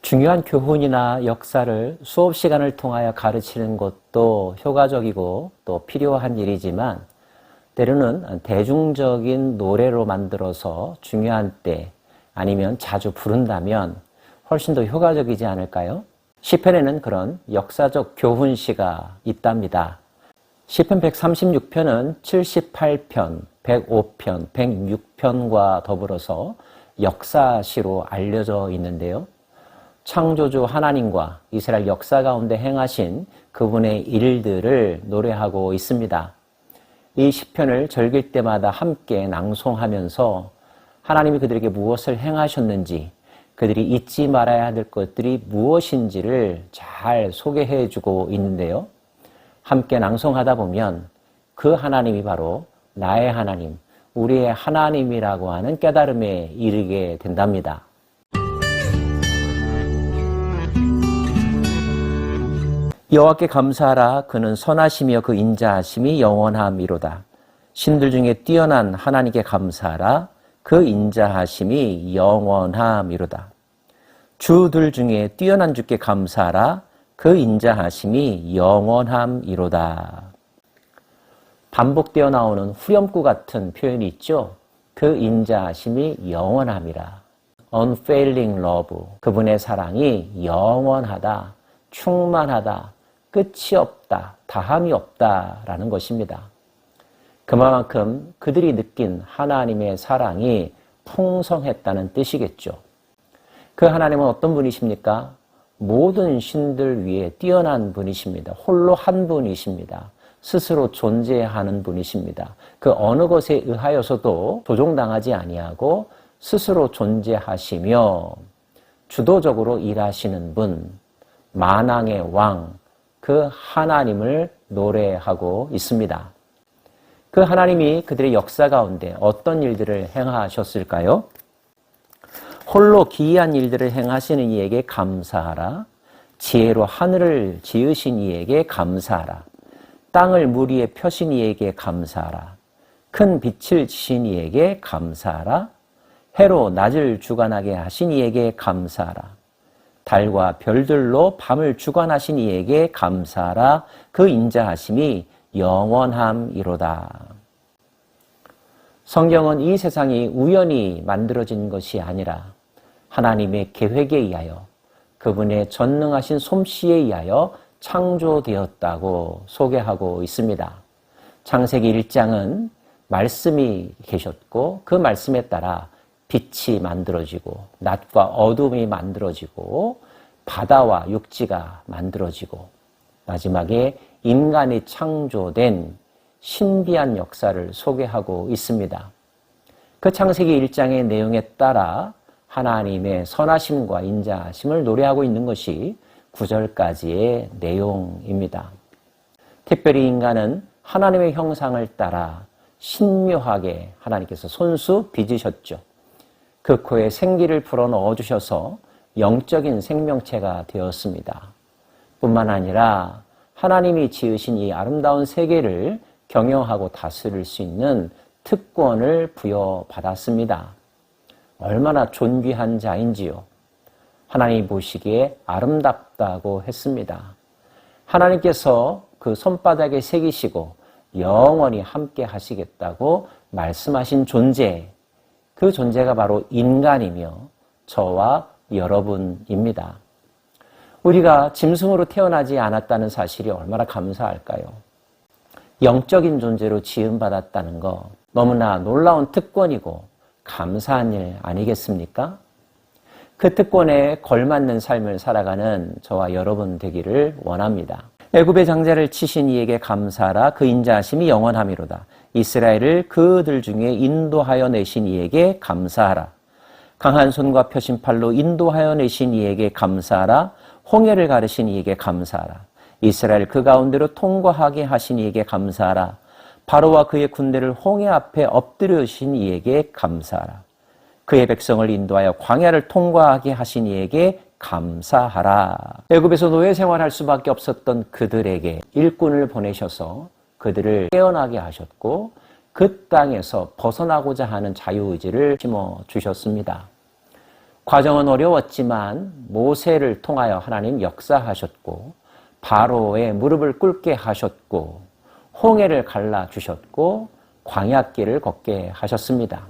중요한 교훈이나 역사를 수업 시간을 통하여 가르치는 것도 효과적이고 또 필요한 일이지만 때로는 대중적인 노래로 만들어서 중요한 때 아니면 자주 부른다면 훨씬 더 효과적이지 않을까요? 시편에는 그런 역사적 교훈시가 있답니다. 시편 136편은 78편, 105편, 106편과 더불어서 역사시로 알려져 있는데요. 창조주 하나님과 이스라엘 역사 가운데 행하신 그분의 일들을 노래하고 있습니다. 이 시편을 절길 때마다 함께 낭송하면서 하나님이 그들에게 무엇을 행하셨는지, 그들이 잊지 말아야 될 것들이 무엇인지를 잘 소개해 주고 있는데요. 함께 낭송하다 보면 그 하나님이 바로 나의 하나님, 우리의 하나님이라고 하는 깨달음에 이르게 된답니다. 여호와께 감사하라. 그는 선하시며 그 인자하심이 영원함이로다. 신들 중에 뛰어난 하나님께 감사하라. 그 인자하심이 영원함이로다. 주들 중에 뛰어난 주께 감사하라. 그 인자하심이 영원함이로다. 반복되어 나오는 후렴구 같은 표현이 있죠. 그 인자하심이 영원함이라. Unfailing love. 그분의 사랑이 영원하다, 충만하다, 끝이 없다, 다함이 없다라는 것입니다. 그만큼 그들이 느낀 하나님의 사랑이 풍성했다는 뜻이겠죠. 그 하나님은 어떤 분이십니까? 모든 신들 위에 뛰어난 분이십니다. 홀로 한 분이십니다. 스스로 존재하는 분이십니다. 그 어느 것에 의하여서도 조종당하지 아니하고 스스로 존재하시며 주도적으로 일하시는 분, 만왕의 왕, 그 하나님을 노래하고 있습니다. 그 하나님이 그들의 역사 가운데 어떤 일들을 행하셨을까요? 홀로 기이한 일들을 행하시는 이에게 감사하라. 지혜로 하늘을 지으신 이에게 감사하라. 땅을 물 위에 펴신 이에게 감사하라. 큰 빛을 지신 이에게 감사하라. 해로 낮을 주관하게 하신 이에게 감사하라. 달과 별들로 밤을 주관하신 이에게 감사하라. 그 인자하심이 영원함이로다. 성경은 이 세상이 우연히 만들어진 것이 아니라 하나님의 계획에 의하여 그분의 전능하신 솜씨에 의하여 창조되었다고 소개하고 있습니다. 창세기 1장은 말씀이 계셨고 그 말씀에 따라 빛이 만들어지고 낮과 어둠이 만들어지고 바다와 육지가 만들어지고 마지막에 인간이 창조된 신비한 역사를 소개하고 있습니다. 그 창세기 1장의 내용에 따라 하나님의 선하심과 인자하심을 노래하고 있는 것이 9절까지의 내용입니다. 특별히 인간은 하나님의 형상을 따라 신묘하게 하나님께서 손수 빚으셨죠. 그 코에 생기를 불어넣어 주셔서 영적인 생명체가 되었습니다. 뿐만 아니라 하나님이 지으신 이 아름다운 세계를 경영하고 다스릴 수 있는 특권을 부여받았습니다. 얼마나 존귀한 자인지요. 하나님이 보시기에 아름답다고 했습니다. 하나님께서 그 손바닥에 새기시고 영원히 함께 하시겠다고 말씀하신 존재, 그 존재가 바로 인간이며 저와 여러분입니다. 우리가 짐승으로 태어나지 않았다는 사실이 얼마나 감사할까요? 영적인 존재로 지음받았다는 거 너무나 놀라운 특권이고 감사한 일 아니겠습니까? 그 특권에 걸맞는 삶을 살아가는 저와 여러분 되기를 원합니다. 애굽의 장자를 치신 이에게 감사하라. 그 인자하심이 영원함이로다. 이스라엘을 그들 중에 인도하여 내신 이에게 감사하라. 강한 손과 펴신 팔로 인도하여 내신 이에게 감사하라. 홍해를 가르신 이에게 감사하라. 이스라엘 그 가운데로 통과하게 하신 이에게 감사하라. 바로와 그의 군대를 홍해 앞에 엎드려신 이에게 감사하라. 그의 백성을 인도하여 광야를 통과하게 하신 이에게 감사하라. 애굽에서 노예 생활할 수밖에 없었던 그들에게 일꾼을 보내셔서 그들을 깨어나게 하셨고 그 땅에서 벗어나고자 하는 자유의지를 심어주셨습니다. 과정은 어려웠지만 모세를 통하여 하나님 역사하셨고 바로의 무릎을 꿇게 하셨고 홍해를 갈라주셨고 광야길을 걷게 하셨습니다.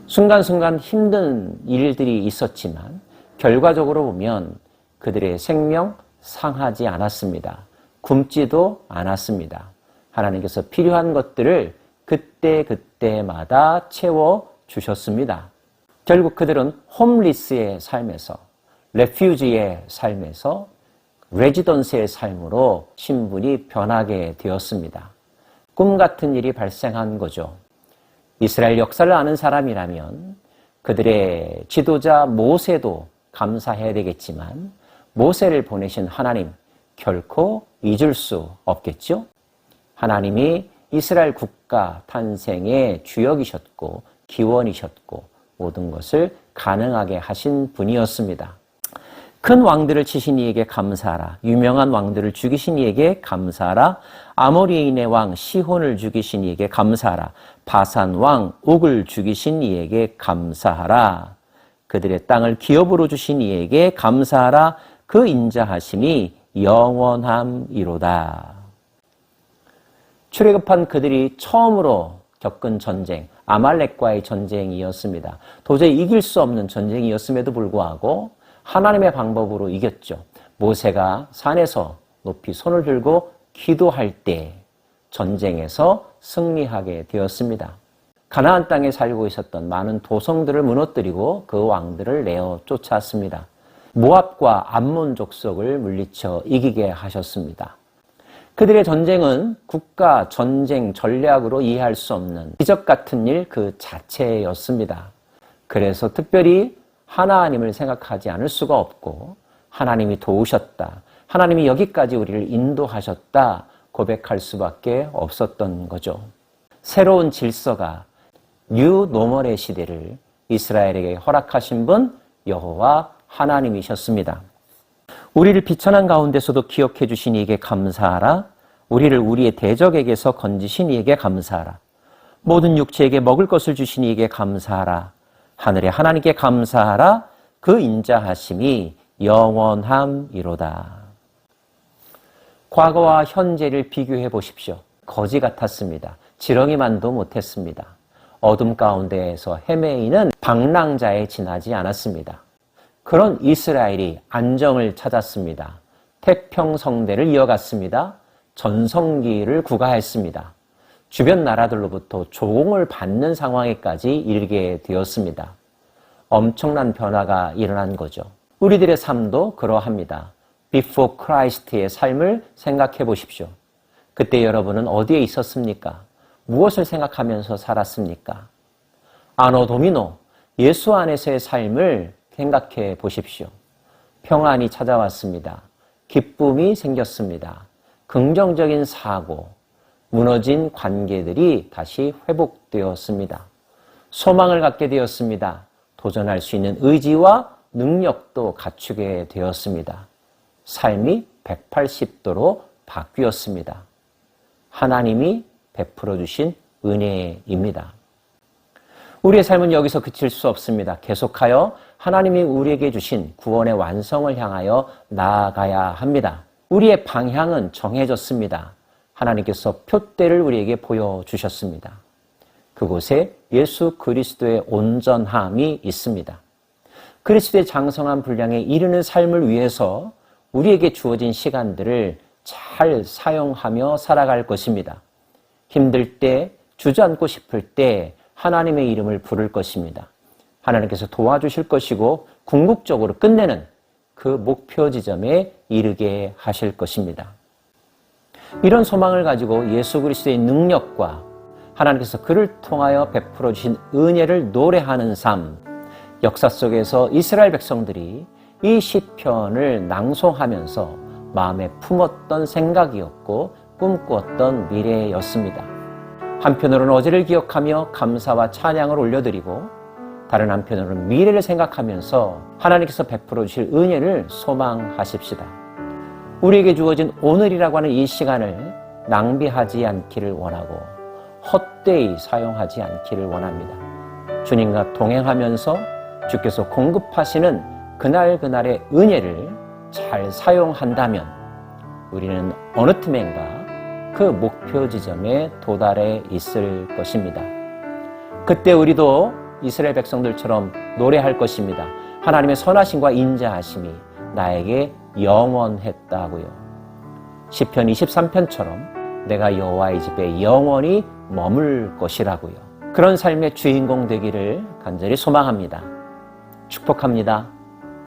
순간순간 힘든 일들이 있었지만 결과적으로 보면 그들의 생명 상하지 않았습니다. 굶지도 않았습니다. 하나님께서 필요한 것들을 그때마다 채워주셨습니다. 결국 그들은 홈리스의 삶에서, 레퓨지의 삶에서 레지던스의 삶으로 신분이 변하게 되었습니다. 꿈 같은 일이 발생한 거죠. 이스라엘 역사를 아는 사람이라면 그들의 지도자 모세도 감사해야 되겠지만 모세를 보내신 하나님 결코 잊을 수 없겠죠? 하나님이 이스라엘 국가 탄생의 주역이셨고 기원이셨고 모든 것을 가능하게 하신 분이었습니다. 큰 왕들을 치신 이에게 감사하라. 유명한 왕들을 죽이신 이에게 감사하라. 아모리인의 왕 시혼을 죽이신 이에게 감사하라. 바산 왕 옥을 죽이신 이에게 감사하라. 그들의 땅을 기업으로 주신 이에게 감사하라. 그 인자하심이 영원함이로다. 출애굽한 그들이 처음으로 겪은 전쟁, 아말렉과의 전쟁이었습니다. 도저히 이길 수 없는 전쟁이었음에도 불구하고 하나님의 방법으로 이겼죠. 모세가 산에서 높이 손을 들고 기도할 때 전쟁에서 승리하게 되었습니다. 가나안 땅에 살고 있었던 많은 도성들을 무너뜨리고 그 왕들을 내어 쫓았습니다. 모압과 암몬 족속을 물리쳐 이기게 하셨습니다. 그들의 전쟁은 국가 전쟁 전략으로 이해할 수 없는 기적 같은 일 그 자체였습니다. 그래서 특별히 하나님을 생각하지 않을 수가 없고 하나님이 도우셨다. 하나님이 여기까지 우리를 인도하셨다. 고백할 수밖에 없었던 거죠. 새로운 질서가 뉴 노멀의 시대를 이스라엘에게 허락하신 분 여호와 하나님이셨습니다. 우리를 비천한 가운데서도 기억해 주신 이에게 감사하라. 우리를 우리의 대적에게서 건지신 이에게 감사하라. 모든 육체에게 먹을 것을 주신 이에게 감사하라. 하늘의 하나님께 감사하라. 그 인자하심이 영원함이로다. 과거와 현재를 비교해 보십시오. 거지 같았습니다. 지렁이만도 못했습니다. 어둠 가운데에서 헤매이는 방랑자에 지나지 않았습니다. 그런 이스라엘이 안정을 찾았습니다. 태평성대를 이어갔습니다. 전성기를 구가했습니다. 주변 나라들로부터 조공을 받는 상황에까지 이르게 되었습니다. 엄청난 변화가 일어난 거죠. 우리들의 삶도 그러합니다. Before Christ의 삶을 생각해 보십시오. 그때 여러분은 어디에 있었습니까? 무엇을 생각하면서 살았습니까? 아노 도미노, 예수 안에서의 삶을 생각해 보십시오. 평안이 찾아왔습니다. 기쁨이 생겼습니다. 긍정적인 사고, 무너진 관계들이 다시 회복되었습니다. 소망을 갖게 되었습니다. 도전할 수 있는 의지와 능력도 갖추게 되었습니다. 삶이 180도로 바뀌었습니다. 하나님이 베풀어 주신 은혜입니다. 우리의 삶은 여기서 그칠 수 없습니다. 계속하여 하나님이 우리에게 주신 구원의 완성을 향하여 나아가야 합니다. 우리의 방향은 정해졌습니다. 하나님께서 표대를 우리에게 보여주셨습니다. 그곳에 예수 그리스도의 온전함이 있습니다. 그리스도의 장성한 분량에 이르는 삶을 위해서 우리에게 주어진 시간들을 잘 사용하며 살아갈 것입니다. 힘들 때, 주저앉고 싶을 때 하나님의 이름을 부를 것입니다. 하나님께서 도와주실 것이고 궁극적으로 끝내는 그 목표 지점에 이르게 하실 것입니다. 이런 소망을 가지고 예수 그리스도의 능력과 하나님께서 그를 통하여 베풀어 주신 은혜를 노래하는 삶, 역사 속에서 이스라엘 백성들이 이 시편을 낭송하면서 마음에 품었던 생각이었고 꿈꾸었던 미래였습니다. 한편으로는 어제를 기억하며 감사와 찬양을 올려드리고 다른 한편으로는 미래를 생각하면서 하나님께서 베풀어 주실 은혜를 소망하십시다. 우리에게 주어진 오늘이라고 하는 이 시간을 낭비하지 않기를 원하고 헛되이 사용하지 않기를 원합니다. 주님과 동행하면서 주께서 공급하시는 그날그날의 은혜를 잘 사용한다면 우리는 어느 틈엔가 그 목표 지점에 도달해 있을 것입니다. 그때 우리도 이스라엘 백성들처럼 노래할 것입니다. 하나님의 선하심과 인자하심이 나에게 영원했다고요. 시편 23편처럼 내가 여호와의 집에 영원히 머물 것이라고요. 그런 삶의 주인공 되기를 간절히 소망합니다. 축복합니다.